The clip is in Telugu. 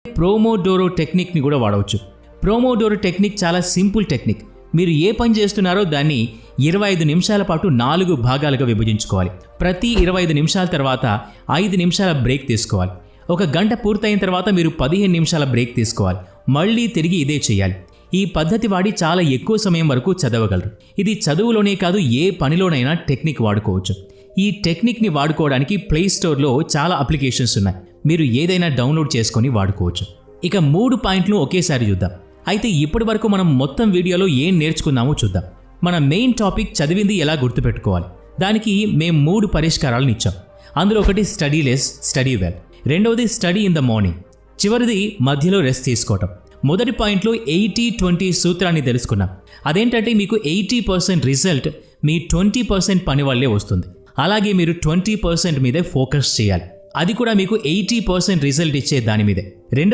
ప్రోమోడోరో టెక్నిక్ని కూడా వాడవచ్చు. ప్రోమోడోరో టెక్నిక్ చాలా సింపుల్ టెక్నిక్. మీరు ఏ పని చేస్తున్నారో దాన్ని 25 నిమిషాల పాటు 4 భాగాలుగా విభజించుకోవాలి. ప్రతి 25 నిమిషాల తర్వాత 5 నిమిషాల బ్రేక్ తీసుకోవాలి. ఒక గంట పూర్తయిన తర్వాత మీరు 15 నిమిషాల బ్రేక్ తీసుకోవాలి. మళ్ళీ తిరిగి ఇదే చేయాలి. ఈ పద్ధతి వాడి చాలా ఎక్కువ సమయం వరకు చదవగలరు. ఇది చదువులోనే కాదు, ఏ పనిలోనైనా టెక్నిక్ వాడుకోవచ్చు. ఈ టెక్నిక్ని వాడుకోవడానికి ప్లే స్టోర్లో చాలా అప్లికేషన్స్ ఉన్నాయి. మీరు ఏదైనా డౌన్లోడ్ చేసుకొని వాడుకోవచ్చు. ఇక 3 పాయింట్లు ఒకేసారి చూద్దాం. అయితే ఇప్పటి వరకు మనం మొత్తం వీడియోలో ఏం నేర్చుకున్నామో చూద్దాం. మన మెయిన్ టాపిక్ చదివింది ఎలా గుర్తుపెట్టుకోవాలి. దానికి మేము 3 పరిష్కారాలను ఇచ్చాం. అందులో ఒకటి స్టడీ లెస్, స్టడీ వెల్. రెండవది స్టడీ ఇన్ ద మార్నింగ్. చివరిది మధ్యలో రెస్ట్ తీసుకోవటం. మొదటి పాయింట్లో 80-20 సూత్రాన్ని తెలుసుకున్నాం. అదేంటంటే మీకు 80% రిజల్ట్ మీ 20% పని వల్లే వస్తుంది. అలాగే మీరు 20% మీదే ఫోకస్ చేయాలి. అది కూడా మీకు 80% రిజల్ట్ ఇచ్చే దాని మీదే. రెండో